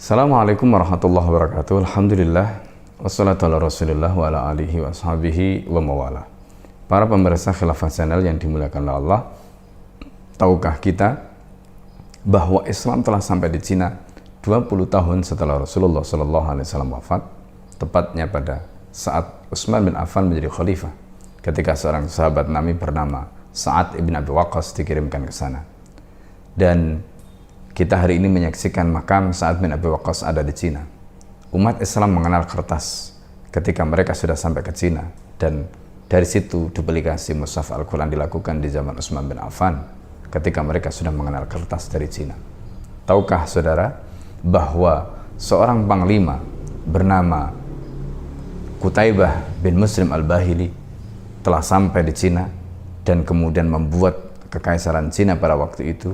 Assalamualaikum warahmatullahi wabarakatuh. Alhamdulillah wassalatu ala rasulillah wa ala alihi wa ashabihi wa mawala. Para pemirsa Khilafah Channel yang dimuliakan oleh Allah, tahukah kita bahwa Islam telah sampai di Cina 20 tahun setelah Rasulullah SAW wafat, tepatnya pada saat Utsman bin Affan menjadi khalifah, ketika seorang sahabat Nabi bernama Sa'ad ibn Abi Waqqas dikirimkan ke sana. Dan kita hari ini menyaksikan makam Sa'ad bin Abi Waqqas ada di Cina. Umat Islam mengenal kertas ketika mereka sudah sampai ke Cina, dan dari situ duplikasi mushaf Al-Quran dilakukan di zaman Utsman bin Affan ketika mereka sudah mengenal kertas dari Cina. Tahukah saudara bahwa seorang panglima bernama Qutaibah bin Muslim Al-Bahili telah sampai di Cina dan kemudian membuat kekaisaran Cina pada waktu itu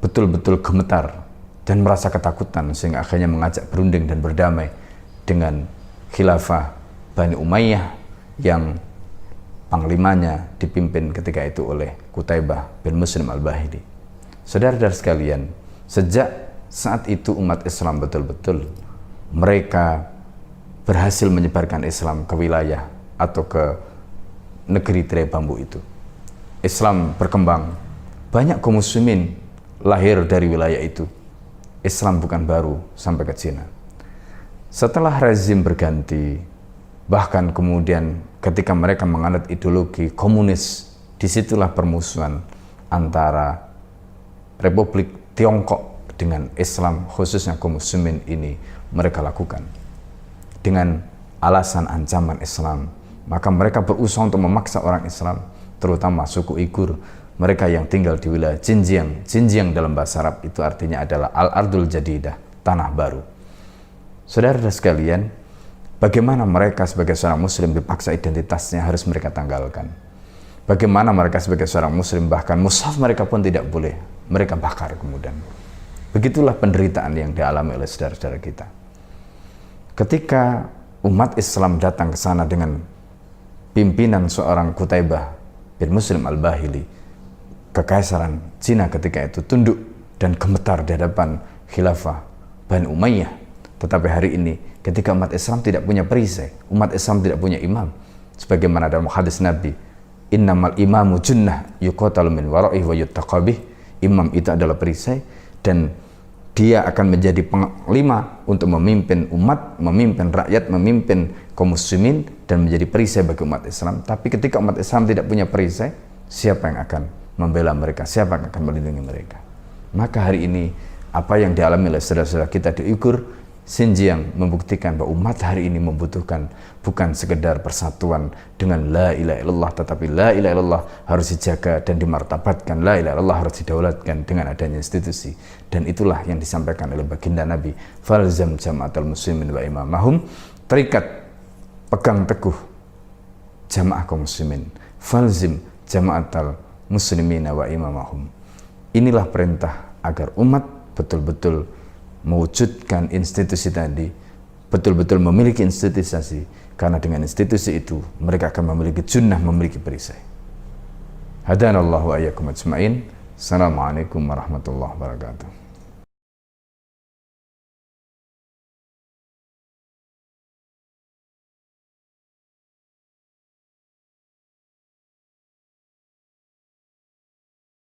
betul-betul gemetar dan merasa ketakutan, sehingga akhirnya mengajak berunding dan berdamai dengan khilafah Bani Umayyah yang panglimanya dipimpin ketika itu oleh Qutaibah bin Muslim Al-Bahili. Saudara-saudara sekalian, sejak saat itu umat Islam betul-betul mereka berhasil menyebarkan Islam ke wilayah atau ke negeri tirai bambu itu. Islam berkembang, banyak kaum muslimin lahir dari wilayah itu. Islam bukan baru sampai ke Cina. Setelah rezim berganti, bahkan kemudian ketika mereka menganut ideologi komunis, disitulah permusuhan antara Republik Tiongkok dengan Islam, khususnya kaum muslimin ini mereka lakukan. Dengan alasan ancaman Islam, maka mereka berusaha untuk memaksa orang Islam, terutama suku Uighur, mereka yang tinggal di wilayah Xinjiang. Xinjiang dalam bahasa Arab itu artinya adalah Al-Ardul Jadidah, tanah baru. Saudara sekalian, bagaimana mereka sebagai seorang muslim dipaksa identitasnya harus mereka tanggalkan. Bagaimana mereka sebagai seorang muslim bahkan mushaf mereka pun tidak boleh mereka bakar kemudian. Begitulah penderitaan yang dialami oleh saudara-saudara kita. Ketika umat Islam datang ke sana dengan pimpinan seorang Qutaibah bin Muslim Al-Bahili, kekaisaran Cina ketika itu tunduk dan gemetar di hadapan khilafah Bani Umayyah. Tetapi hari ini ketika umat Islam tidak punya perisai, umat Islam tidak punya imam, sebagaimana dalam hadis Nabi, innamal imamu junnah yuqatalu min wara'ihi wa yuttaqabih. Imam itu adalah perisai dan dia akan menjadi panglima untuk memimpin umat, memimpin rakyat, memimpin kaum muslimin dan menjadi perisai bagi umat Islam. Tapi ketika umat Islam tidak punya perisai, siapa yang akan membela mereka, siapa yang akan melindungi mereka? Maka hari ini apa yang dialami oleh saudara-saudara kita di Uighur, Xinjiang, membuktikan bahwa umat hari ini membutuhkan bukan sekedar persatuan dengan la ilaha illallah, tetapi la ilaha illallah harus dijaga dan dimartabatkan, la ilaha illallah harus didaulatkan dengan adanya institusi. Dan itulah yang disampaikan oleh baginda Nabi, falzam jama'atul muslimin wa imamahum, terikat, pegang teguh jamaah kaum muslimin, falzim jama'atul muslimin wa imamahum. Inilah perintah agar umat betul-betul mewujudkan institusi tadi, betul-betul memiliki institusi, karena dengan institusi itu mereka akan memiliki junnah, memiliki perisai. Hadanallahu wa iyyakum ajma'in. Assalamualaikum warahmatullahi wabarakatuh.